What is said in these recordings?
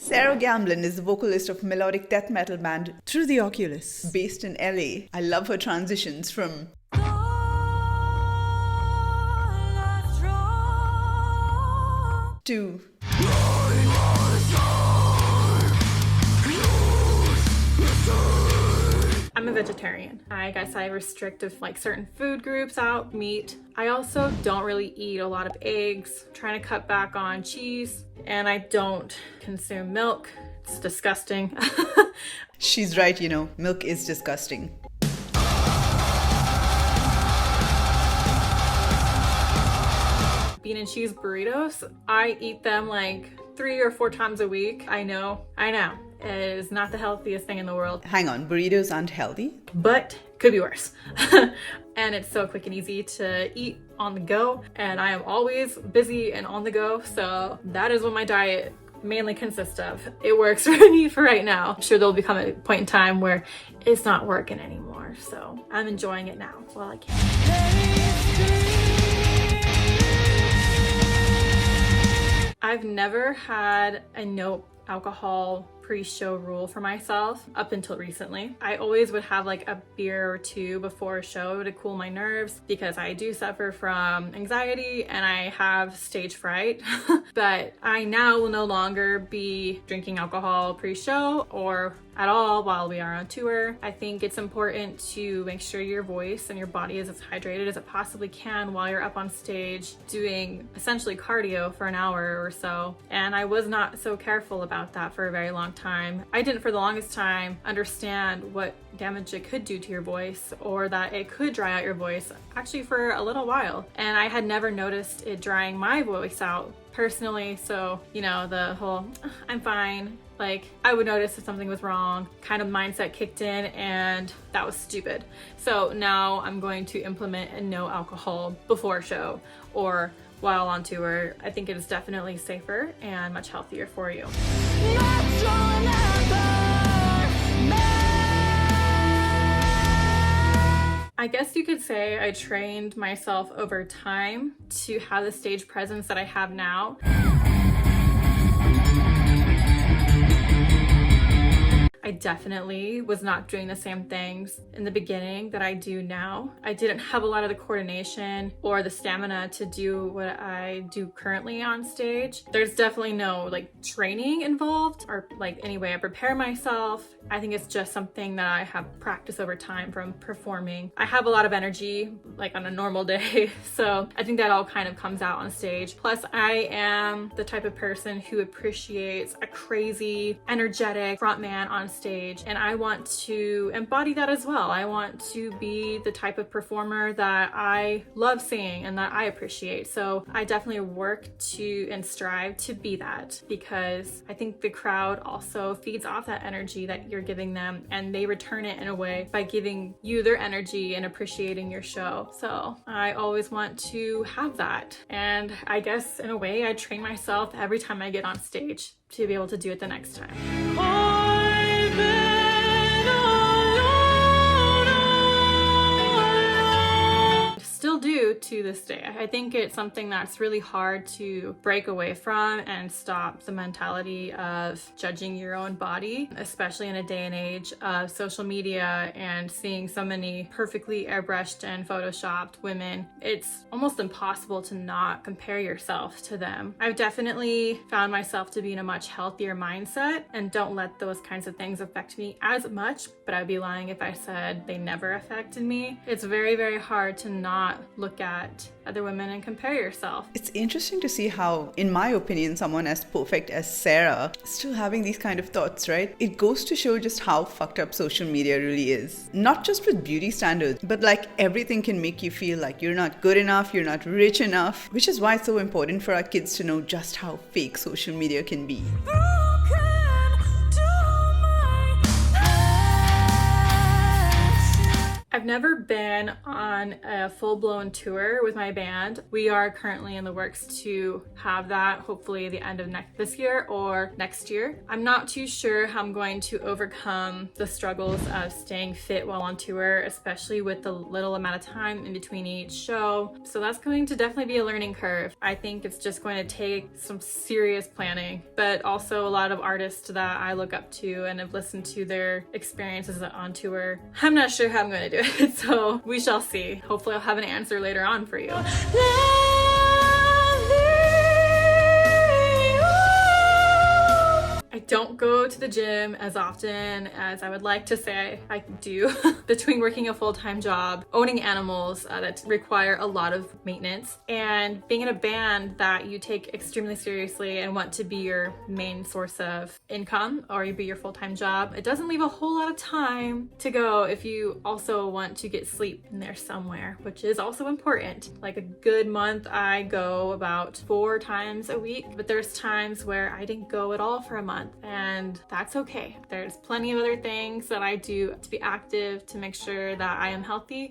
Sarah Gamblin is the vocalist of melodic death metal band Through the Oculus, based in LA. I love her transitions from to I'm a vegetarian. I guess I restrict certain food groups out, meat. I also don't really eat a lot of eggs, trying to cut back on cheese, and I don't consume milk. It's disgusting. She's right, milk is disgusting. Bean and cheese burritos, I eat them 3 or 4 times a week. I know. It is not the healthiest thing in the world. Hang on, burritos aren't healthy? But could be worse. And it's so quick and easy to eat on the go. And I am always busy and on the go. So that is what my diet mainly consists of. It works for me for right now. I'm sure there'll become a point in time where it's not working anymore. So I'm enjoying it now while I can. I've never had a no alcohol pre-show rule for myself up until recently. I always would have a beer or 2 before a show to cool my nerves because I do suffer from anxiety and I have stage fright. But I now will no longer be drinking alcohol pre-show or at all while we are on tour. I think it's important to make sure your voice and your body is as hydrated as it possibly can while you're up on stage doing essentially cardio for an hour or so. And I was not so careful about that for a very long time. I didn't for the longest time understand what damage it could do to your voice or that it could dry out your voice actually for a little while. And I had never noticed it drying my voice out personally. So, the whole I'm fine. I would notice if something was wrong kind of mindset kicked in, and that was stupid. So now I'm going to implement a no alcohol before a show or while on tour. I think it is definitely safer and much healthier for you. I guess you could say I trained myself over time to have the stage presence that I have now. I definitely was not doing the same things in the beginning that I do now. I didn't have a lot of the coordination or the stamina to do what I do currently on stage. There's definitely no training involved or any way I prepare myself. I think it's just something that I have practiced over time from performing. I have a lot of energy on a normal day, so I think that all kind of comes out on stage. Plus, I am the type of person who appreciates a crazy, energetic frontman on stage, and I want to embody that as well. I want to be the type of performer that I love seeing and that I appreciate. So I definitely work to and strive to be that, because I think the crowd also feeds off that energy that you're giving them, and they return it in a way by giving you their energy and appreciating your show. So I always want to have that, and I guess in a way I train myself every time I get on stage to be able to do it the next time. Still do to this day. I think it's something that's really hard to break away from and stop the mentality of judging your own body, especially in a day and age of social media and seeing so many perfectly airbrushed and photoshopped women. It's almost impossible to not compare yourself to them. I've definitely found myself to be in a much healthier mindset and don't let those kinds of things affect me as much, but I'd be lying if I said they never affected me. It's very, very hard to not look at other women and compare yourself. It's interesting to see how, in my opinion, someone as perfect as Sarah is still having these kind of thoughts, right? It goes to show just how fucked up social media really is. Not just with beauty standards, but everything can make you feel like you're not good enough, you're not rich enough, which is why it's so important for our kids to know just how fake social media can be. I've never been on a full-blown tour with my band. We are currently in the works to have that, hopefully the end of this year or next year. I'm not too sure how I'm going to overcome the struggles of staying fit while on tour, especially with the little amount of time in between each show. So that's going to definitely be a learning curve. I think it's just going to take some serious planning, but also a lot of artists that I look up to and have listened to their experiences on tour. I'm not sure how I'm going to do it, so we shall see. Hopefully I'll have an answer later on for you. I don't go to the gym as often as I would like to say I do. Between working a full-time job, owning animals that require a lot of maintenance, and being in a band that you take extremely seriously and want to be your main source of income or be your full-time job, it doesn't leave a whole lot of time to go if you also want to get sleep in there somewhere, which is also important. Like a good month, I go about 4 times a week, but there's times where I didn't go at all for a month. And that's okay. There's plenty of other things that I do to be active, to make sure that I am healthy.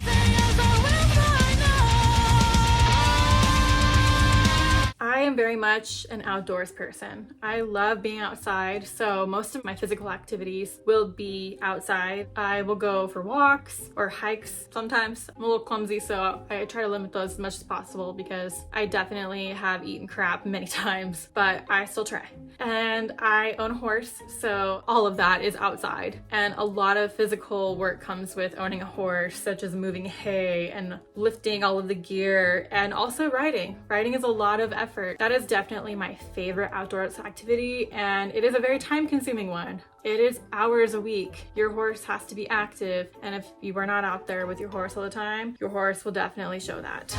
I am very much an outdoors person. I love being outside, so most of my physical activities will be outside. I will go for walks or hikes sometimes. I'm a little clumsy, so I try to limit those as much as possible because I definitely have eaten crap many times, but I still try. And I own a horse, so all of that is outside. And a lot of physical work comes with owning a horse, such as moving hay and lifting all of the gear, and also riding. Riding is a lot of effort. That is definitely my favorite outdoors activity, and it is a very time-consuming one. It is hours a week. Your horse has to be active, and if you are not out there with your horse all the time, your horse will definitely show that.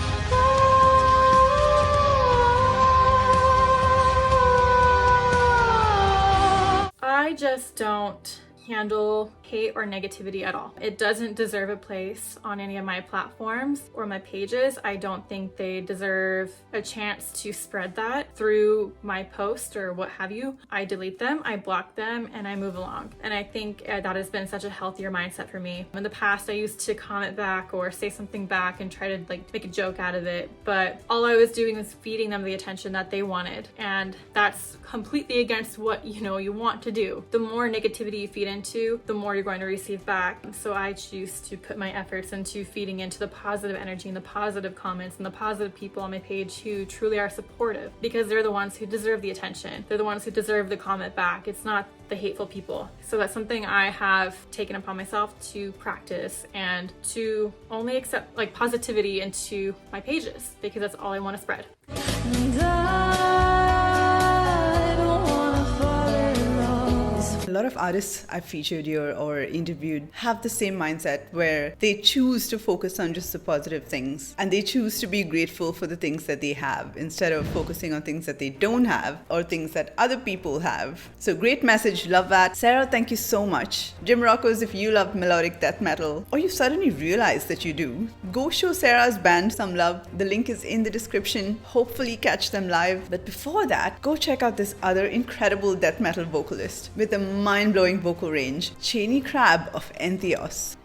I just don't handle hate or negativity at all. It doesn't deserve a place on any of my platforms or my pages. I don't think they deserve a chance to spread that through my post or what have you. I delete them, I block them, and I move along. And I think that has been such a healthier mindset for me. In the past, I used to comment back or say something back and try to make a joke out of it, but all I was doing was feeding them the attention that they wanted. And that's completely against what you want to do. The more negativity you feed into, the more you're going to receive back. So I choose to put my efforts into feeding into the positive energy and the positive comments and the positive people on my page who truly are supportive, because they're the ones who deserve the attention. They're the ones who deserve the comment back. It's not the hateful people. So that's something I have taken upon myself to practice and to only accept positivity into my pages, because that's all I want to spread. A lot of artists I've featured here or interviewed have the same mindset where they choose to focus on just the positive things, and they choose to be grateful for the things that they have instead of focusing on things that they don't have or things that other people have. So great message, love that. Sarah, thank you so much. Gym Rockers, if you love melodic death metal or you suddenly realize that you do, go show Sarah's band some love. The link is in the description. Hopefully catch them live. But before that, go check out this other incredible death metal vocalist with a mind-blowing vocal range, Cheney Crab of Entheos.